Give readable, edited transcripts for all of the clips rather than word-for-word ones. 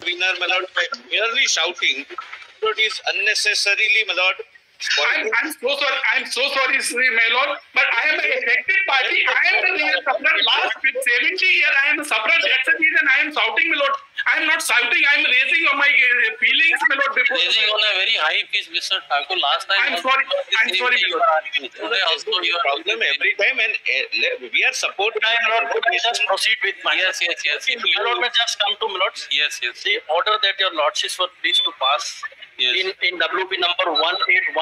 winner, my lord, by merely shouting, it is unnecessarily, my lord. I'm so sorry, my lord, but I am an affected party. I am the real sufferer. Last 70 years, I am the sufferer. That's the reason I am shouting, my lord. I am not shouting. I am raising my feelings, my lord. Before raising on a very high pitch, Mr. Thakur. Last time, I'm sorry, my lord. Today also you are problem every time, and we are supporting. I am not going to just proceed with my yes. My lord may just come to my lord. Yes. The order that your lordships were pleased to pass. Yes. In WP number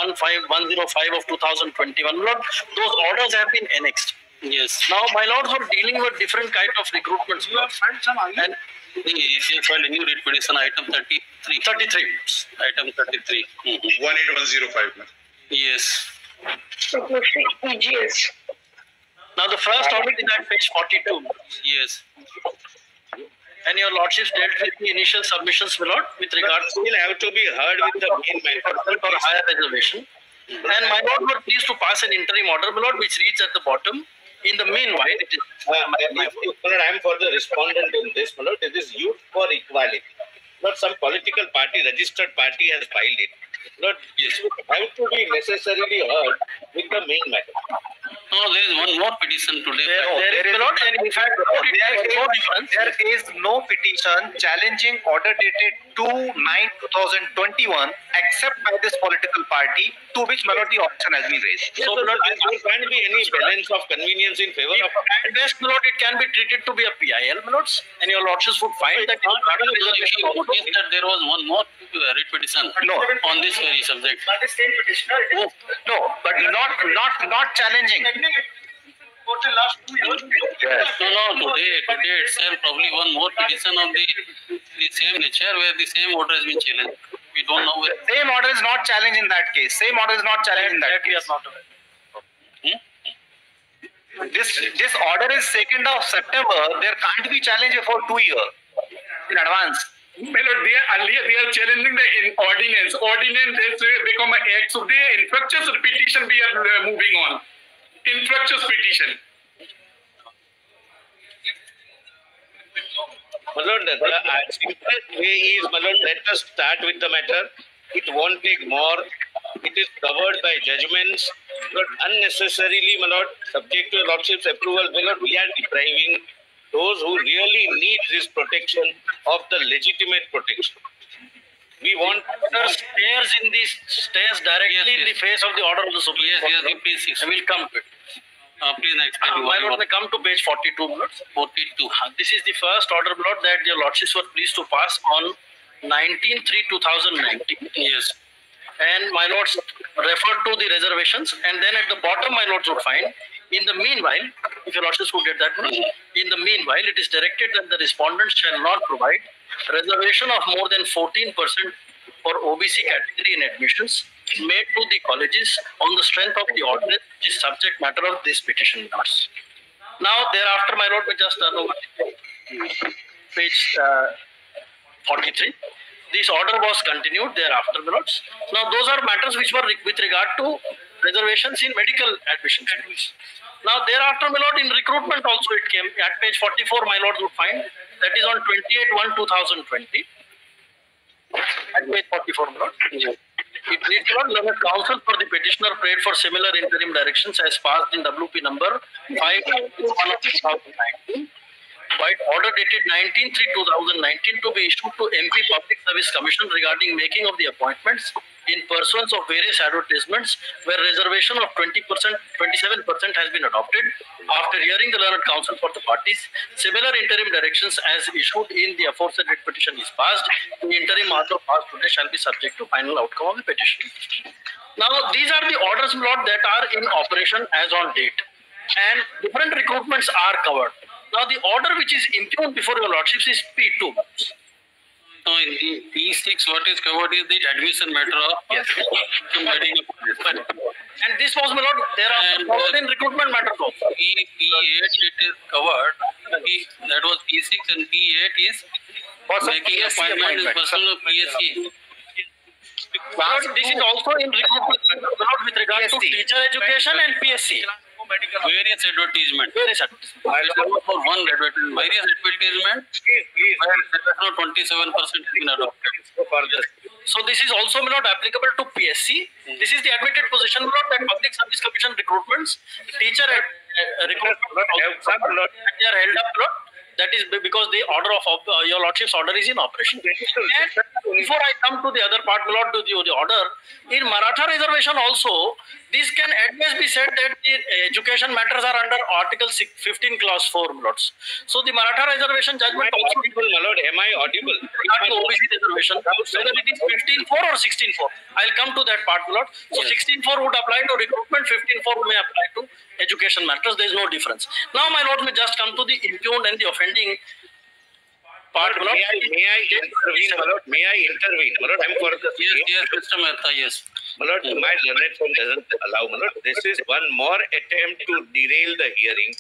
1815105 of 2021, my lord, those orders have been annexed. Yes. Now, my lords are dealing with different kind of recruitments. And the ACL filed a new writ petition item 33. Item 33. 18105. Yes. Yes. Now, the first order is at page 42. Yes. And your lordships dealt with the initial submissions, my lord, with regard to Still have to be heard with the main matter or higher reservation. And my lord were pleased to pass an interim order, my lord, which reads at the bottom. In the meanwhile, it is. I am for the respondent in this, my lord. It is Youth for Equality. Not some political party, registered party has filed it. Not have to be necessarily heard with the main matter. No, there is one more petition today. There is not, and in fact, there is no petition challenging order dated 2/9/2021 except by this political party to which my lord the option has been raised. So, there can't be any balance of convenience in favor of. At best, my lord, it can be treated to be a PIL, my lords, and your lordships would find that that there was one more writ petition on this very subject. But the same petitioner. No, but not challenging. For the last 2 years. No, today itself probably one more petition of the same nature where the same order has been challenged. We don't know where. Same order is not challenged in that case. Same order is not challenged in that case. This order is 2nd of September. There can't be challenge for 2 years in advance. my lord, they are challenging the ordinance. Ordinance has become an act. So the infructuous petition we are moving on. Infructuous petition. My lord, the simplest way is, my lord, let us start with the matter. It won't take more. It is covered by judgments. Not unnecessarily, my lord, subject to your lordship's approval, my lord, we are depriving those who really need this protection of the legitimate protection. We want stares directly in the face of the order of the Supreme Court. Yes, please. I will come to it. Please explain. My lord, may come to page 42, my lord. 42. This is the first order, my lord, that your lordships were pleased to pass on 19/3/2019. Yes. And my lords referred to the reservations, and then at the bottom, my lords would find, in the meanwhile, if your lordships would get that, in the meanwhile, it is directed that the respondents shall not provide reservation of more than 14% for OBC category in admissions made to the colleges on the strength of the ordinance, which is subject matter of this petition. Now, thereafter, my lord, we just turn over page 43. This order was continued thereafter, my lords. Now, those are matters which were with regard to reservations in medical admissions. Now, thereafter, my lord, in recruitment also it came. At page 44, my lord would find that is on 28/1/2020. At page 44, my lord. It reads, Learned Counsel for the petitioner prayed for similar interim directions as passed in WP number 5/2019. By order dated 19/3/2019 to be issued to MP Public Service Commission regarding making of the appointments in pursuance of various advertisements where reservation of 20%, 27% has been adopted. After hearing the learned counsel for the parties, similar interim directions as issued in the aforesaid writ petition is passed. The interim order passed today shall be subject to final outcome of the petition. Now, these are the orders, Lord, that are in operation as on date. And different recruitments are covered. Now, the order which is impugned before your lordships is P2. So, in the P6, what is covered is the admission matter of and this was, my lord, there are covered in recruitment matters also. P8 it is covered. That was P6 and P8 is making appointment in person of PSC. This is also in recruitment matters with regard to teacher education and PSC. Various advertisement. Various advertisement. For one advertisement, various advertisement. Please. Where 27% has been adopted. Go further. So this is also not applicable to PSC. This is the admitted position that Public Service Commission recruitments, teacher recruitment, they are held up. That is because the order of your lordship's order is in operation. And before I come to the other part, my lord, to the order, in Maratha reservation also, this can at best be said that the education matters are under Article 15 Clause 4, my lords. So the Maratha reservation judgment also Audible, my lord, am I audible? regard to OBC reservation, whether it is 15.4 or 16.4. I'll come to that part, my lord. So 16.4 would apply to recruitment, 15.4 may apply to education matters. There is no difference. Now, my lord, may just come to the impugned and the offending part. My lord. May I intervene, my lord? May I intervene, my lord? I'm for the Yes, Mr. Mehta, yes. My lord, my learned friend doesn't allow, my lord. This is one more attempt to derail the hearing.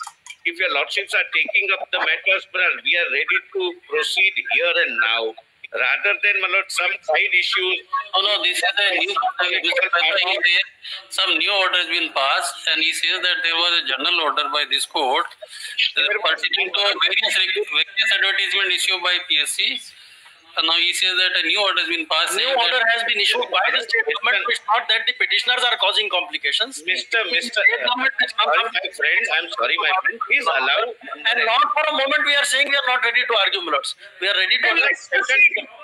If your lordships are taking up the matters, we are ready to proceed here and now. Rather than, my lord, some side issues. No, this is a new. Mr. Mehta, he says some new order has been passed, and he says that there was a general order by this court pertaining to various advertisement issued by PSC. Now he says that a new order has been passed. New order has been issued by the state government. It's not that the petitioners are causing complications. Mr. State government has come Sorry, up- my friend. I'm sorry, my friend. Please allow. And not for a moment we are saying we are not ready to argue, my lords. We are ready to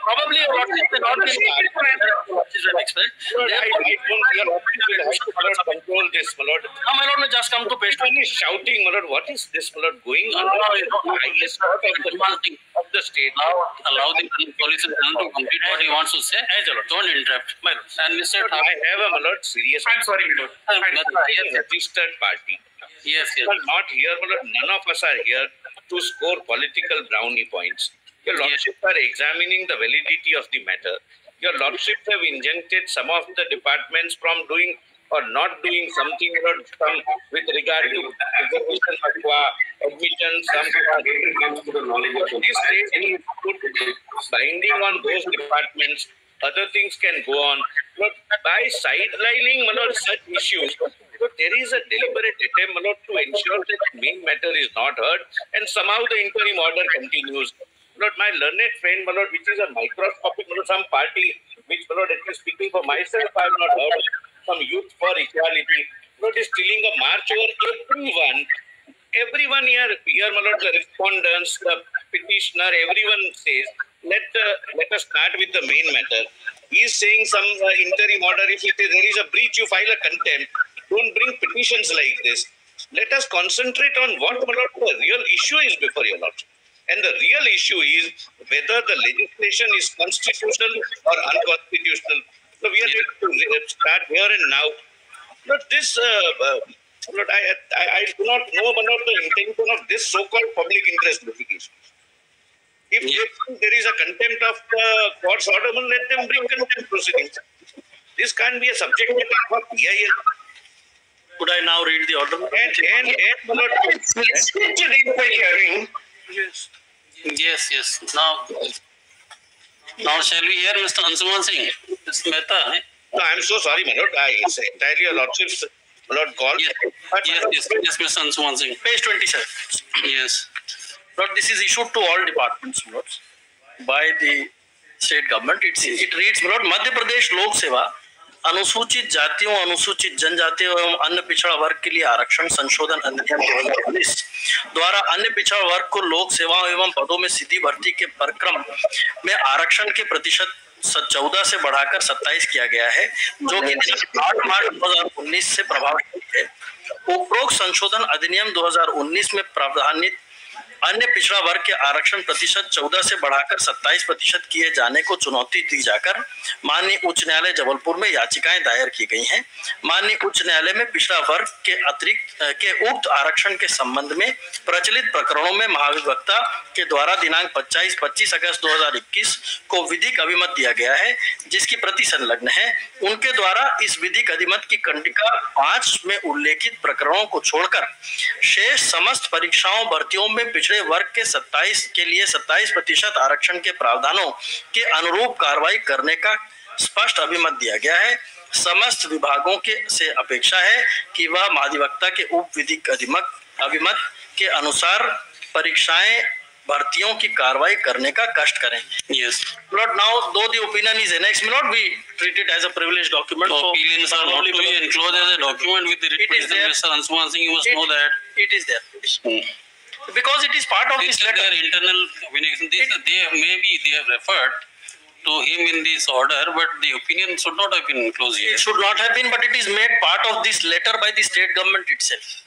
probably your lordship may not be expressed. I don't your lordship will have to, my lord, control this, my lord. Now, my lord, may just come to page Everyone is shouting, my lord. What is this, my lord, going on? No. Highest court of the state. Allow the solicitor to complete what he wants to say. Don't interrupt. My lord. And Mr. I have a, my lord, serious. I'm sorry, my lord. Registered party. Yes. We are not here, my lord. None of us are here to score political brownie points. Your lordships are examining the validity of the matter. Your lordships have injuncted some of the departments from doing or not doing something, my lord, with regard to execution fatwa, admission, this state put binding on those departments. Other things can go on. But by sidelining, my lord, such issues, but there is a deliberate attempt, my lord, to ensure that the main matter is not heard, and somehow the interim order continues. Lord, my learned friend, my lord, which is a microscopic, my lord, some party, which, my lord, at least speaking for myself, I have not heard of, some Youth for Equality, my lord, is stealing a march over everyone here, my lord, the respondents, the petitioner, everyone says, let us start with the main matter. He is saying some interim order, if there is a breach, you file a contempt. Don't bring petitions like this. Let us concentrate on what, my lord, the real issue is before your lordship. And the real issue is whether the legislation is constitutional or unconstitutional. So we are ready to start here and now. But this, Lord, I do not know about the intention of this so-called public interest litigation. If there is a contempt of the court's order, let them bring contempt proceedings. This can't be a subject matter for PIL. Could I now read the order? And my lord, Let's read the hearing. Yes. Now shall we hear Mr. Ansuman Singh? Mr. Mehta. no, I'm so sorry, my lord. It's entirely your lordship's, my lord, call. Yes, Mr. Ansuman Singh. Page 27. Yes. Lord, this is issued to all departments, Lord, by the state government. It reads, Lord, Madhya Pradesh Lok Seva अनुसूचित जातियों, अनुसूचित जनजातियों एवं अन्य पिछड़ा वर्ग के लिए आरक्षण संशोधन अधिनियम 2019 द्वारा अन्य पिछड़ा वर्ग को लोक सेवाओं एवं पदों में सीधी भर्ती के प्रक्रम में आरक्षण के प्रतिशत 14 से बढ़ाकर 27 किया गया है, जो कि 8 मार्च 2019 से प्रभावी है। उपरोक्त संशोधन अधिनियम 2019 में प्रावधानित अन्य पिछड़ा वर्ग के आरक्षण प्रतिशत 14 से बढ़ाकर 27% किए जाने को चुनौती दी जाकर माननीय उच्च न्यायालय जबलपुर में याचिकाएं दायर की गई हैं। माननीय उच्च न्यायालय में पिछड़ा वर्ग के अतिरिक्त के उक्त आरक्षण के संबंध में प्रचलित प्रकरणों में महाधिवक्ता के द्वारा दिनांक 25 अगस्त 2021 को विधिक अभिमत दिया गया है, जिसकी प्रति संलग्न है। उनके द्वारा इस विधिक अधिमत की कंडिका 5 में उल्लेखित प्रकरणों को छोड़कर शेष समस्त परीक्षाओं भर्तियों में पिछड़े वर्ग के 27% आरक्षण के प्रावधानों के अनुरूप कार्रवाई करने का स्पष्ट अभिमत दिया गया है। समस्त विभागों के से अपेक्षा है कि वह महाधिवक्ता के उप विधिक अभिमत के अनुसार परीक्षाएं भर्तियों की कार्रवाई करने का कष्ट करें. Yes. Lord, now though the opinion is annexed, may not be treated as a privileged document. So opinions are not to be enclosed as a document with the It is there. Mr. Anshuman Singh, you must know that. It is there. Because it is part of This this is letter. their internal communication. They have referred to him in this order, but the opinion should not have been enclosed here. It should not have been, but it is made part of this letter by the state government itself.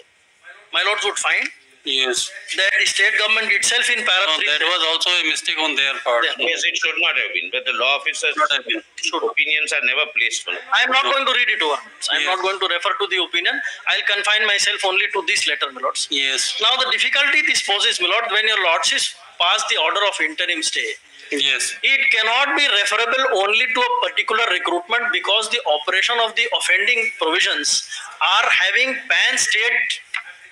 My lords would find Yes. that the state government itself in para No, 3 that was also a mistake on their part. Yeah. Yes, it should not have been. But the law officers' Should have been. opinions are never placed. I am not going to read it over. I am Yes. not going to refer to the opinion. I'll confine myself only to this letter, my lords. Yes. Now the difficulty this poses, my lord, when your lordships pass the order of interim stay, Yes. it cannot be referable only to a particular recruitment because the operation of the offending provisions are having pan-state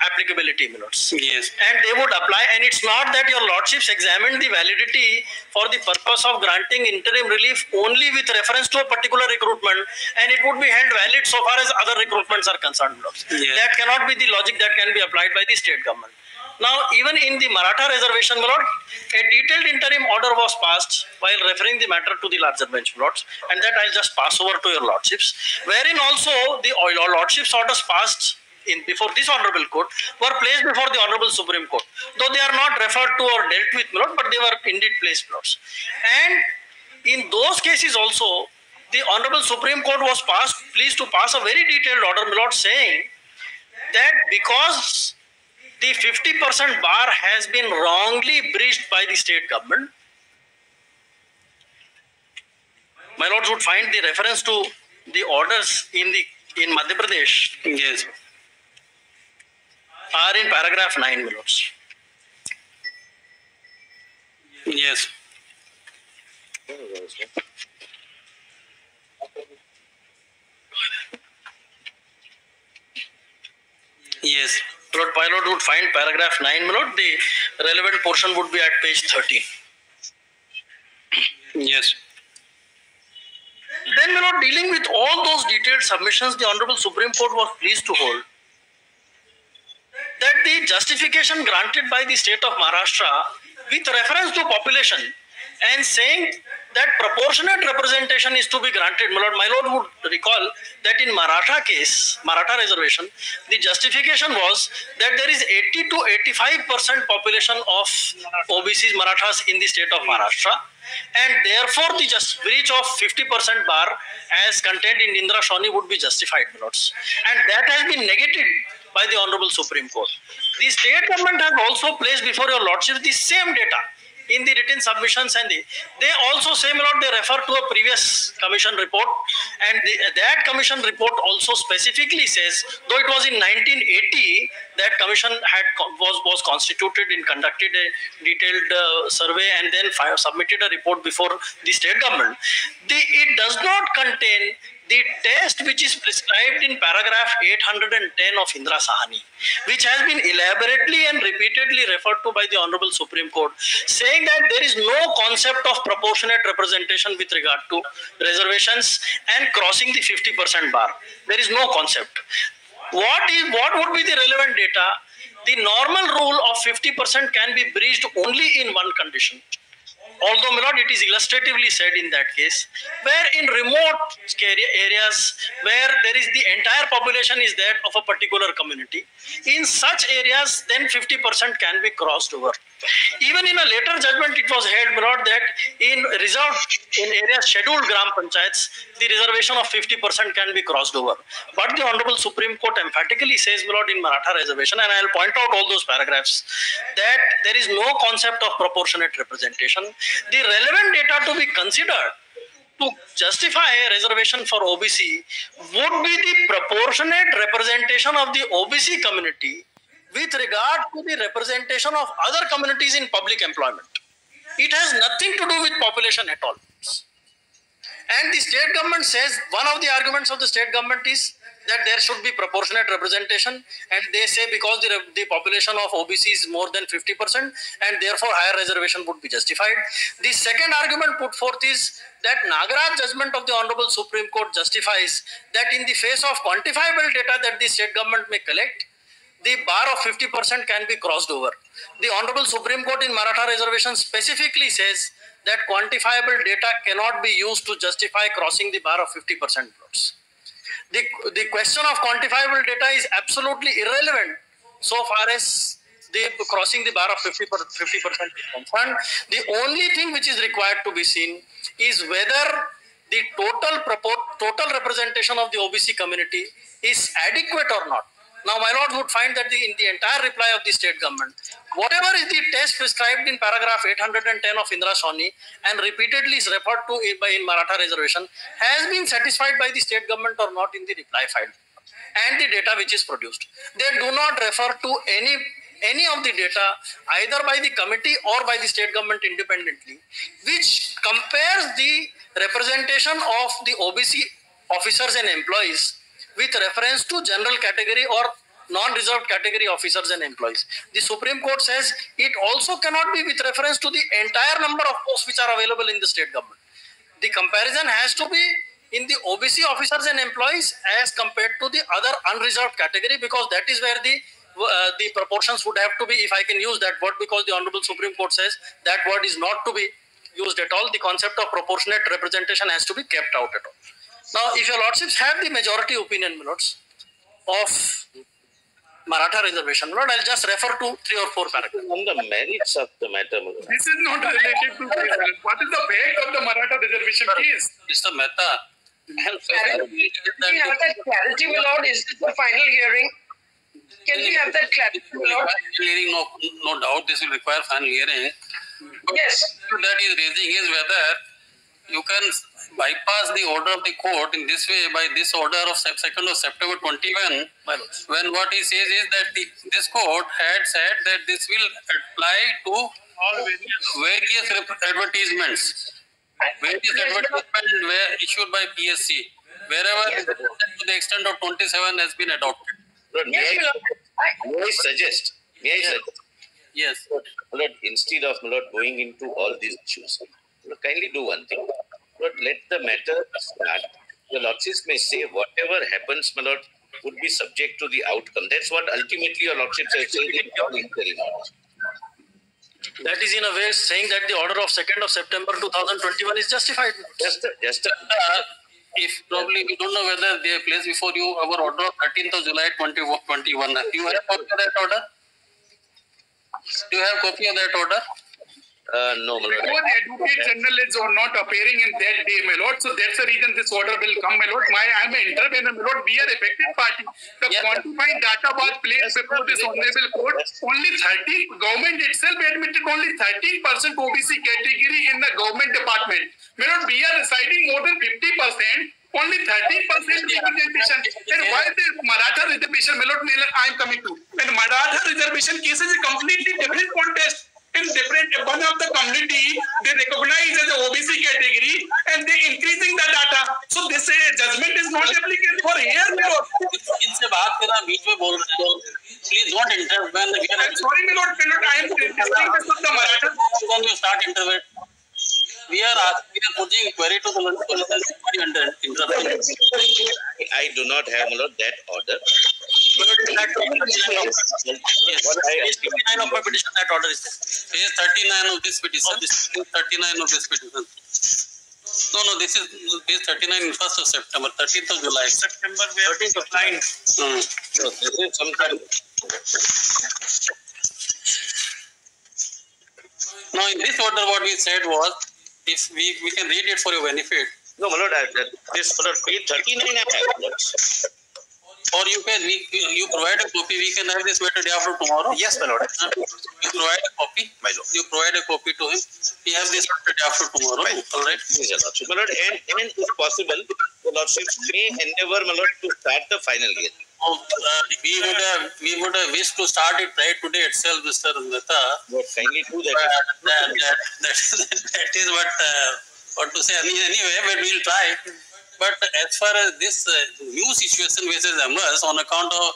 applicability, my lords. Yes. And they would apply, and it's not that your lordships examined the validity for the purpose of granting interim relief only with reference to a particular recruitment, and it would be held valid so far as other recruitments are concerned, my lords. Yes. That cannot be the logic that can be applied by the state government. Now, even in the Maratha reservation, my lord, a detailed interim order was passed while referring the matter to the larger bench, my lords, and that I'll just pass over to your lordships, wherein also the your lordships orders passed in before this honorable court were placed before the honorable Supreme Court, though they are not referred to or dealt with, my lord, but they were indeed placed, my lords. And in those cases also, the honorable Supreme Court was pleased to pass a very detailed order, my lord, saying that because the 50% bar has been wrongly breached by the state government, my lords would find the reference to the orders in Madhya Pradesh Yes. are in paragraph 9, my lords. Yes. Yes. Lord Pilot would find paragraph 9, my lord. The relevant portion would be at page 13. Yes. Then, my lord, dealing with all those detailed submissions, the Honorable Supreme Court was pleased to hold that the justification granted by the state of Maharashtra with reference to population and saying that proportionate representation is to be granted. My lord would recall that in Maratha case, Maratha reservation, the justification was that there is 80 to 85% population of OBCs, Marathas in the state of Maharashtra, and therefore the breach of 50% bar as contained in Indra Shawni would be justified, my lords. And that has been negated by the Honorable Supreme Court. The state government has also placed before your lordship the same data in the written submissions, and they also say, my lord, they refer to a previous commission report, and that commission report also specifically says, though it was in 1980 that commission was constituted and conducted a detailed survey and then submitted a report before the state government, it does not contain the test which is prescribed in paragraph 810 of Indra Sahani, which has been elaborately and repeatedly referred to by the Honorable Supreme Court, saying that there is no concept of proportionate representation with regard to reservations and crossing the 50% bar. There is no concept. What would be the relevant data? The normal rule of 50% can be breached only in one condition. Although, my lord, it is illustratively said in that case, where in remote areas where there is the entire population is there of a particular community, in such areas then 50% can be crossed over. Even in a later judgment, it was held, my lord, that in areas scheduled Gram Panchayats, the reservation of 50% can be crossed over. But the Honorable Supreme Court emphatically says, my lord, in Maratha reservation, and I will point out all those paragraphs, that there is no concept of proportionate representation. The relevant data to be considered to justify a reservation for OBC would be the proportionate representation of the OBC community with regard to the representation of other communities in public employment. It has nothing to do with population at all. And the state government says, one of the arguments of the state government is that there should be proportionate representation, and they say because the population of OBC is more than 50% and therefore higher reservation would be justified. The second argument put forth is that Nagaraj judgment of the Honorable Supreme Court justifies that in the face of quantifiable data that the state government may collect, the bar of 50% can be crossed over. The Honorable Supreme Court in Maratha reservation specifically says that quantifiable data cannot be used to justify crossing the bar of 50% plots. The question of quantifiable data is absolutely irrelevant so far as the crossing the bar of 50% is concerned. The only thing which is required to be seen is whether the total representation of the OBC community is adequate or not. Now, my lord would find that in the entire reply of the state government, whatever is the test prescribed in paragraph 810 of Indra Sawhney and repeatedly is referred to in Maratha reservation has been satisfied by the state government or not in the reply file and the data which is produced. They do not refer to any of the data either by the committee or by the state government independently, which compares the representation of the OBC officers and employees with reference to general category or non-reserved category officers and employees. The Supreme Court says it also cannot be with reference to the entire number of posts which are available in the state government. The comparison has to be in the OBC officers and employees as compared to the other unreserved category, because that is where the proportions would have to be, if I can use that word, because the Honorable Supreme Court says that word is not to be used at all. The concept of proportionate representation has to be kept out at all. Now, if your lordships have the majority opinion, my lords, of Maratha reservation, Lord, I'll just refer to 3 or 4 paragraphs. On the merits of the matter, my lord. This is not related to this. What is the fact of the Maratha reservation case? Mr. Mehta, We have that clarity, my lord. Is this the final hearing? Can we have that clarity, my lord? hearing, no doubt this will require final hearing. But Yes. that is raising is whether you can bypass the order of the court in this way by this order of 2nd of September 21, when what he says is that this court had said that this will apply to all various advertisements. Various advertisements were issued by PSC, wherever to the extent of 27 has been adopted. Lord, Yes, my lord. may I suggest? Yes. Lord, instead of my lord going into all these issues, Lord, kindly do one thing. Lord, let the matter start. The lordships may say whatever happens, my lord, would be subject to the outcome. That's what ultimately your lordships have said in your interim order. That is in a way saying that the order of 2nd of September 2021 is justified. Just If probably we don't know whether they place before you our order of 13th of July 2021. Do you have a copy of that order? Do you have a copy of that order? no, my lord. Because the Advocate General is not appearing in that day, my lord. So that's the reason this order will come, my lord. I'm an intervener, my lord. We are affected party. The quantified data was placed before this honorable court. Only 30, government itself admitted only 13% OBC category in the government department. My lord, we are residing more than 50%. Only 13% representation. And why the Maratha reservation, my lord, I am coming to. And Maratha reservation case is a completely different contest. In different one of the community, they recognize as a OBC category and they increasing the data. So this judgment is not applicable for here, my lord. इनसे बात करना बीच में बोल रहे हो. Please don't interrupt when we are. I'm sorry, my lord. I am discussing this with the Maratha. When you start intervene, we are putting query to the interrupting. I do not have, my lord, that order. Yes. What I Page 59 of my petition, that order is there. Page 39 of this petition. Page 39 of this petition. No, this is page 39 in 1st of September, 13th of July. September 13th of July. So this is something. Now, in this order, what we said was, if we can read it for your benefit, No, my lord, this my lord, page 39 I have, my lord. or you provide a copy. We can have this matter day after tomorrow. Yes, my lord. You provide a copy. My lord. You provide a copy to him. We have this matter day after tomorrow. All right. Yes, your lordship. My lord, and if possible, the lordships may endeavor, my lord, to start the final hearing. We would have wished to start it right today itself, Mr. Mehta. Lord, kindly do that. That is what to say. Anyway, but we'll try. But as far as this new situation which has emerged on account of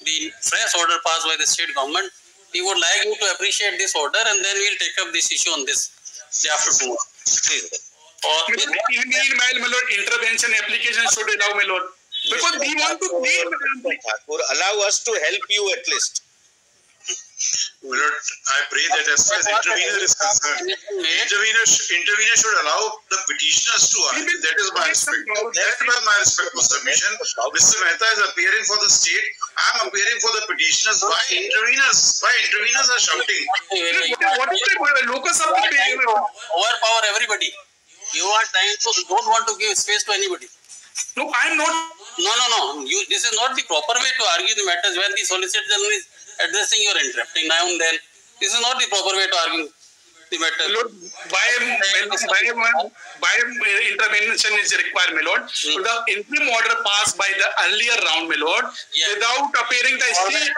the fresh order passed by the state government, we would like you to appreciate this order, and then we'll take up this issue on this day after tomorrow. Meanwhile, my lord, intervention application should allow, my lord. Because we want to create. Allow us to help you at least. My lord, I pray that as far as intervener is concerned, intervener should allow the petitioners to argue. That is my respect. That is my respect for submission. Mr. Mehta is appearing for the state. I am appearing for the petitioners. Why interveners are shouting? What is the locus of the overpower everybody? You are trying to don't want to give space to anybody. No, I am not. No. This is not the proper way to argue the matters when the Solicitor General is addressing your interrupting now and then. This is not the proper way to argue the matter. Lord, why intervention is required, my lord? So the interim order passed by the earlier round, my lord, without appearing the state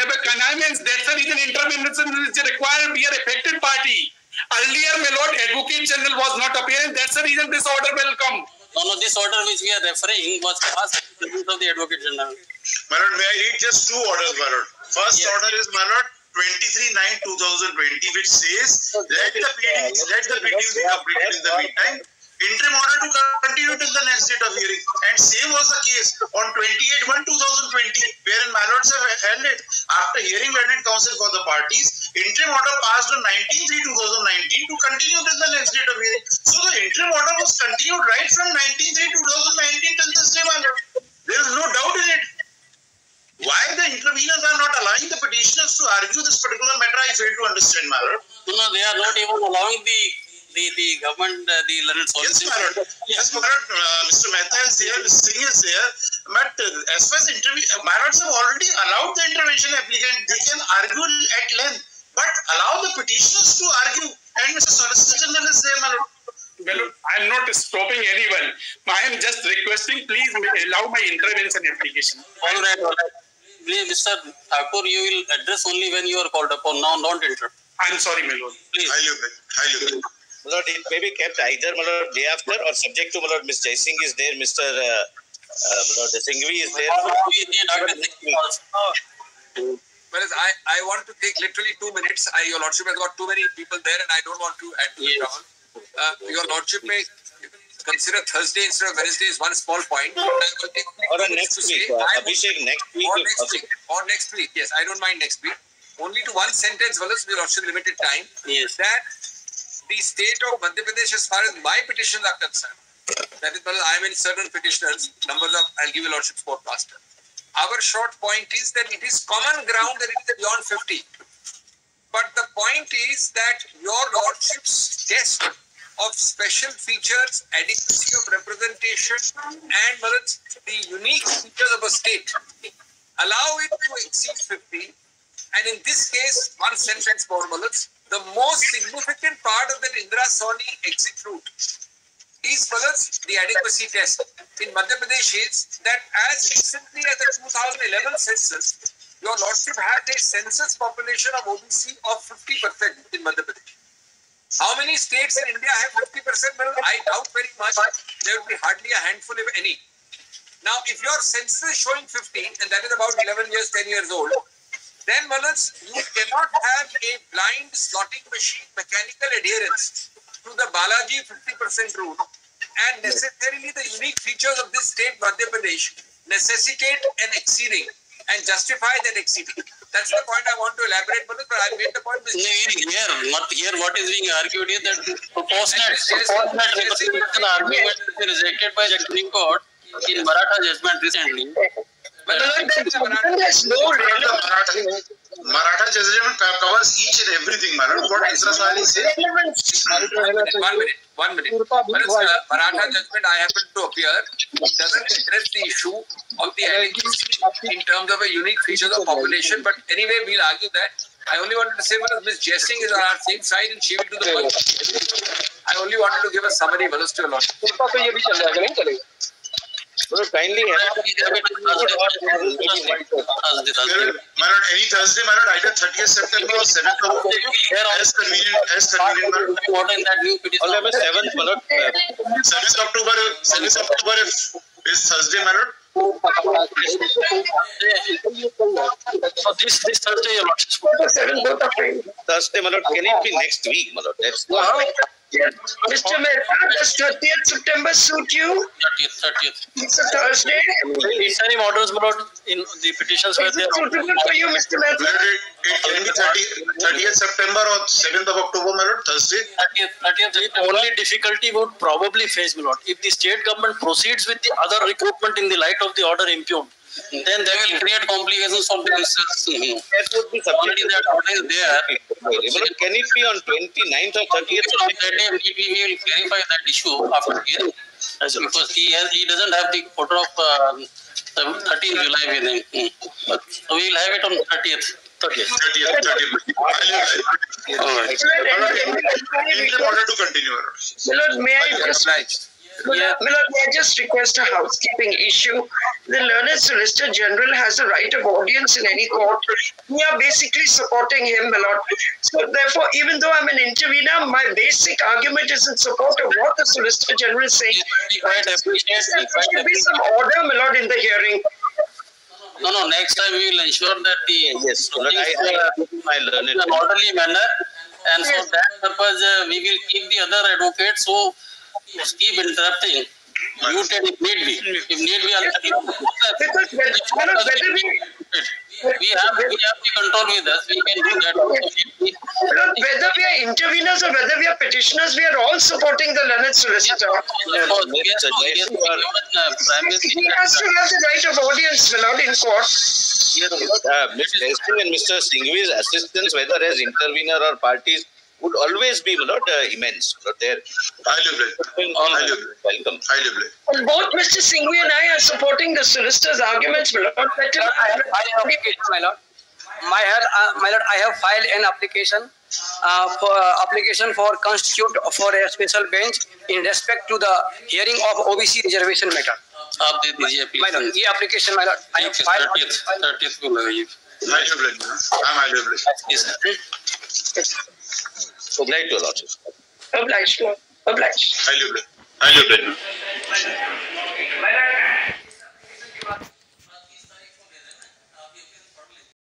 have a connivance. That's the reason intervention is required. We are affected party. Earlier, my lord, Advocate General was not appearing. That's the reason this order will come. No, this order which we are referring was passed by the of the Advocate General. My lord, may I read just two orders, my lord? First order is, my lord, 23/9/2020, which says let the pleadings be completed in the meantime. Interim order to continue till the next date of hearing. And same was the case on 28/1/2020, wherein my lords have held it after hearing learned counsel for the parties. Interim order passed on 19/3/2019 to continue till the next date of hearing. So the interim order was continued right from 19/3/2019 till this day, my lord. There is no doubt in it. Why the interveners are not allowing the petitioners to argue this particular matter, I fail to understand, my lord. No, they are not even allowing the government, the learned solicitor. Yes, my lord. Mr. Mehta is there, Mr. Singh is there. But as far as my lords have already allowed the intervention applicant, they can argue at length. But allow the petitioners to argue. And Mr. Solicitor General is there, my lord. Well, I am not stopping anyone. I am just requesting, please allow my intervention application. All right. Please, Mr. Thakur, you will address only when you are called upon. Now, don't interrupt. I am sorry, my lord. Please. Highly. My lord, it may be kept either, my lord, day after or subject to, my lord, Ms. Jaisingh is there, Mr. My lord, Singhvi is there. Well, I want to take literally 2 minutes. Your Lordship has got too many people there and I don't want to add to the trouble. Your Lordship may consider Thursday instead of Wednesday is one small point. Or next week, Abhishek, next week. Or next week, yes. I don't mind next week. Only to one sentence, well, Your Lordship limited time. Yes. That the state of Madhya Pradesh, as far as my petitions are concerned, that is, well, I am in certain petitioners, numbers of, I'll give Your Lordship forecaster. Our short point is that it is common ground that it is beyond 50. But the point is that Your Lordship's test of special features, adequacy of representation, and the unique features of a state allow it to exceed 50. And in this case, one sentence more, the most significant part of that Indira Sawhney exit route is the adequacy test in Madhya Pradesh is that as recently as the 2011 census, Your Lordship had a census population of OBC of 50% in Madhya Pradesh. How many states in India have 50%? Well, I doubt very much. There will be hardly a handful, if any. Now, if your census is showing 50, and that is about 11 years, 10 years old, then, you cannot have a blind slotting machine mechanical adherence to the Balaji 50% rule, and necessarily the unique features of this state, Madhya Pradesh, necessitate an exceeding and justify that exceeding. That's the point I want to elaborate, but I made the point. Here, what is being argued is that proportionate representation argument is rejected by the Supreme Court in Maratha judgment recently. But Maratha judgment covers each and everything, madam. What Indira Sawhney says. 1 minute. Maratha judgment I happen to appear doesn't address the issue of the adequacy in terms of a unique feature of population. But anyway, we'll argue that. I only wanted to say, Ms. Jaisingh is on our same side and she will do the work. I only wanted to give a summary to a lot. So kindly have My lord, any Thursday, my lord, either 30th September or 7th of October, as convenient, my lord. Order in that new petition. 7th, my lord. 7th October is Thursday, my lord. So this Thursday, your lordship. Thursday, my lord. Can it be next week, my lord? That's Mr. Mehta, does 30th September suit you? 30th. It's a Thursday. Interim orders, my lord, in the petitions where Is they it are. suitable for you, Mr. My Mehta? lord, it can be 30th September or 7th of October, my lord, Thursday. 30th. The only difficulty would probably face, my lord, if the state government proceeds with the other recruitment in the light of the order impugned, then They will create complications for themselves. that would be Already that order is there. My lord, can it be on 29th or 30th? On that day, we will clarify that issue after hearing. Because he doesn't have the order of 13th July with him. So we will have it on 30th. 30th. Interim order to continue, my lord. Milord, may I just request a housekeeping issue? The learned Solicitor General has a right of audience in any court. We are basically supporting him, my lord. So therefore, even though I'm an intervener, my basic argument is in support of what the Solicitor General is saying. There should be some order, my lord, in the hearing. No, next time we will ensure that the Yes, my lord. I learned in an orderly manner, and for that purpose we will keep the other advocates who keep interrupting muted if need be. If need be, Because we have the control with us. We can do that. whether we are interveners or whether we are petitioners, we are all supporting the learned solicitor. He has to have the right of audience, my lord, in court. Mr. Hastings and Mr. Singhvi's assistance, whether as intervener or parties, would always be, my lord, immense. They're welcome. And both Mr. Singhvi and I are supporting the solicitor's arguments, my lord. My lord, I have filed an application for constitute for a special bench in respect to the hearing of OBC reservation matter. आप दे दीजिए My lord, ये application, my lord, I have filed. 30th को लगाइए. Obliged, your lordship. Obliged, lord. Obliged. Highly obliged.